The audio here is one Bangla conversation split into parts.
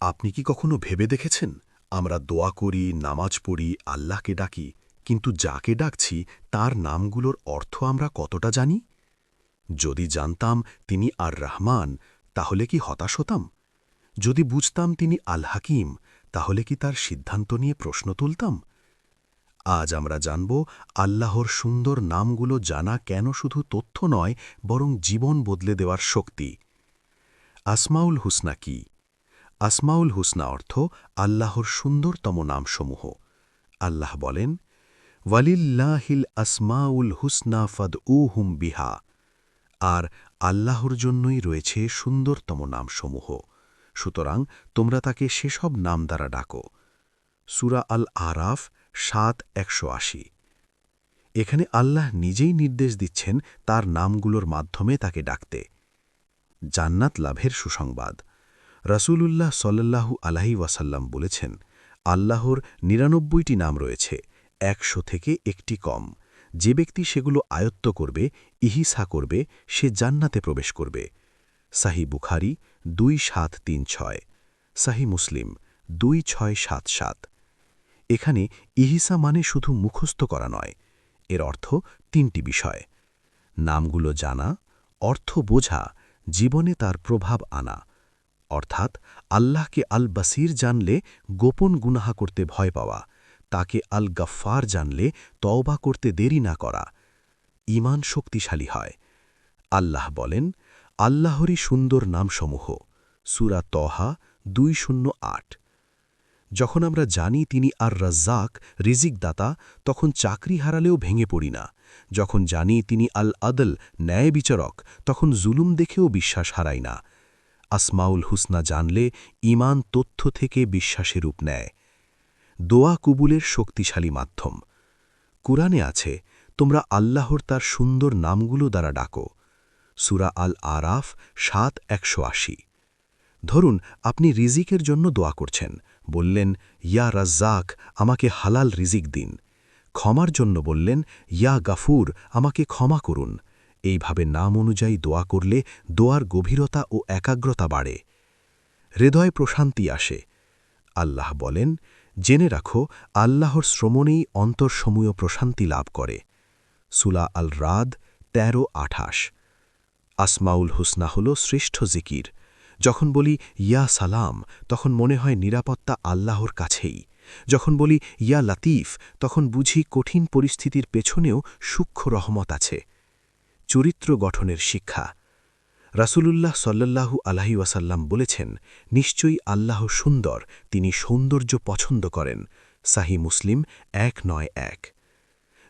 আপনি কি কখনো ভেবে দেখেছেন আমরা দোয়া করি, নামাজ পড়ি, আল্লাহকে ডাকি, কিন্তু যাকে ডাকছি তার নামগুলোর অর্থ আমরা কতটা জানি? যদি জানতাম তিনি আর রহমান, তাহলে কি হতাশ হতাম? যদি বুঝতাম তিনি আল হাকিম, তাহলে কি তার সিদ্ধান্ত নিয়ে প্রশ্ন তুলতাম? আজ আমরা জানব আল্লাহর সুন্দর নামগুলো জানা কেন শুধু তথ্য নয়, বরং জীবন বদলে দেওয়ার শক্তি। আসমাউল হুসনা কি? আসমাউল হুসনা অর্থ আল্লাহর সুন্দরতম নামসমূহ। আল্লাহ বলেন, ওয়ালিল্লাহিল আসমাউল হুসনা ফাদউহুম বিহা। আর আল্লাহর জন্যই রয়েছে সুন্দরতম নামসমূহ, সুতরাং তোমরা তাকে সেসব নাম দ্বারা ডাকো। সূরা আল আরাফ ৭:১৮। এখানে আল্লাহ নিজেই নির্দেশ দিচ্ছেন তার নামগুলোর মাধ্যমে তাকে ডাকতে। জান্নাত লাভের সুসংবাদ। রাসূলুল্লাহ সাল্লাল্লাহু আলাইহি ওয়াসাল্লাম বলেছেন, আল্লাহর ৯৯টি নাম রয়েছে, ১০০ থেকে একটি কম। যে ব্যক্তি সেগুলো আয়ত্ত করবে, ইহিসা করবে, সে জান্নাতে প্রবেশ করবে। সহিহ বুখারী ২৭৩৬, সহিহ মুসলিম ২৬৭৭। এখানে ইহিসা মানে শুধু মুখস্থ করা নয়, এর অর্থ তিনটি বিষয়: নামগুলো জানা, অর্থ বোঝা, জীবনে তার প্রভাব আনা। অর্থাৎ আল্লাহকে আল বাসির জানলে গোপন গুনাহা করতে ভয় পাওয়া, তাকে আল গাফফার জানলে তওবা করতে দেরি না করা। ঈমান শক্তিশালী হয়। আল্লাহ বলেন, আল্লাহরই সুন্দর নামসমূহ। সূরা তহা ২০৮। যখন আমরা জানি তিনি আর রাজ্জাক, রিজিকদাতা, তখন চাকরি হারালেও ভেঙে পড়ি না। যখন জানি তিনি আল আদল, ন্যায় বিচারক, তখন জুলুম দেখেও বিশ্বাস হারাই না। আসমাউল হুসনা জানলে ঈমান তথ্য থেকে বিশ্বাসে রূপ নেয়। দোয়া কবুলের শক্তিশালী মাধ্যম। কুরআনে আছে, তোমরা আল্লাহর তার সুন্দর নামগুলো দ্বারা ডাকো। সূরা আল আরাফ ৭:১৮। ধরুন আপনি রিজিকের জন্য দোয়া করছেন, বললেন, ইয়া রাজ্জাক, আমাকে হালাল রিজিক দিন। ক্ষমার জন্য বললেন, ইয়া গাফুর, আমাকে ক্ষমা করুন। এইভাবে নাম অনুযায়ী দোয়া করলে দোয়ার গভীরতা ও একাগ্রতা বাড়ে, হৃদয় প্রশান্তি আসে। আল্লাহ বলেন, জেনে রাখো, আল্লাহর শ্রমণেই অন্তরসমূহ প্রশান্তি লাভ করে। সূরা আল রাদ ১৩:২৮। আসমাউল হুসনা হল শ্রেষ্ঠ জিকির। যখন বলি ইয়া সালাম, তখন মনে হয় নিরাপত্তা আল্লাহর কাছেই। যখন বলি ইয়া লাতিফ, তখন বুঝি কঠিন পরিস্থিতির পেছনেও সূক্ষ্ম রহমত আছে। চরিত্র গঠনের শিক্ষা। রাসূলুল্লাহ সাল্লাল্লাহু আলাইহি ওয়াসাল্লাম বলেছেন, নিশ্চয়ই আল্লাহ সুন্দর, তিনি সৌন্দর্য পছন্দ করেন। সহিহ মুসলিম ১৯১।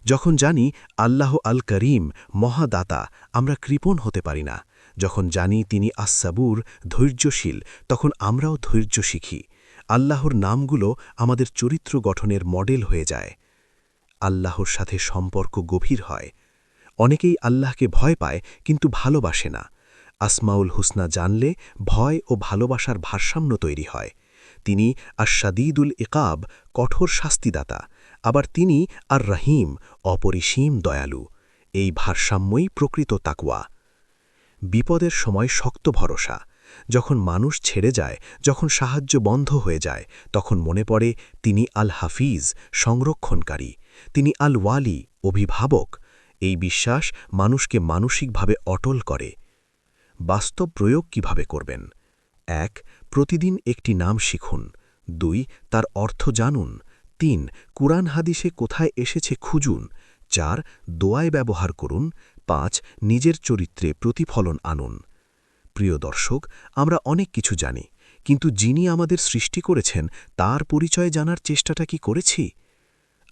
যখন জানি আল্লাহ আল করিম, মহাদাতা, আমরা কৃপণ হতে পারি না। যখন জানি তিনি আস-সাবুর, ধৈর্যশীল, তখন আমরাও ধৈর্য শিখি। আল্লাহর নামগুলো আমাদের চরিত্র গঠনের মডেল হয়ে যায়। আল্লাহর সাথে সম্পর্ক গভীর হয়। অনেকেই আল্লাহকে ভয় পায় কিন্তু ভালোবাসে না। আসমাউল হুসনা জানলে ভয় ও ভালোবাসার ভারসাম্য তৈরি হয়। তিনি আশ-শাদীদুল ইকাব, কঠোর শাস্তিদাতা, আবার তিনি আর রহিম, অপরিসীম দয়ালু। এই ভারসাম্যই প্রকৃত তাকওয়া। বিপদের সময় শক্ত ভরসা। যখন মানুষ ছেড়ে যায়, যখন সাহায্য বন্ধ হয়ে যায়, তখন মনে পড়ে তিনি আল হাফিজ, সংরক্ষণকারী, তিনি আল ওয়ালি, অভিভাবক। এই বিশ্বাস মানুষকে মানসিকভাবে অটল করে। বাস্তব প্রয়োগ কিভাবে করবেন? ১. প্রতিদিন একটি নাম শিখুন। ২. তার অর্থ জানুন। ৩. কুরআন হাদিসে কোথায় এসেছে খুঁজুন। ৪. দোয়ায় ব্যবহার করুন। ৫. নিজের চরিত্রে প্রতিফলন আনুন। প্রিয় দর্শক, আমরা অনেক কিছু জানি, কিন্তু যিনি আমাদের সৃষ্টি করেছেন তার পরিচয় জানার চেষ্টাটা কি করেছি?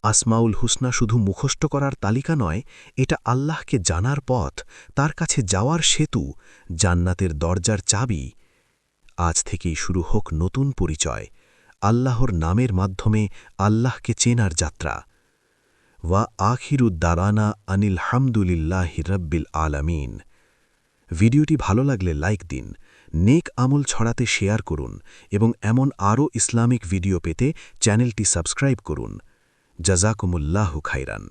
আসমাউল হুসনা শুধু মুখস্থ করার তালিকা নয়, এটা আল্লাহকে জানার পথ, তার কাছে যাওয়ার সেতু, জান্নাতের দরজার চাবি। আজ থেকেই শুরু হোক নতুন পরিচয়, আল্লাহর নামের মাধ্যমে আল্লাহকে চেনার যাত্রা। ওয়া আখিরুদ্দারানা আনিল হামদুলিল্লাহি রাব্বিল আলামিন। ভিডিওটি ভালো লাগলে লাইক দিন, নেক আমল ছড়াতে শেয়ার করুন এবং এমন আরও ইসলামিক ভিডিও পেতে চ্যানেলটি সাবস্ক্রাইব করুন। জাযাকুমুল্লাহু খাইরান।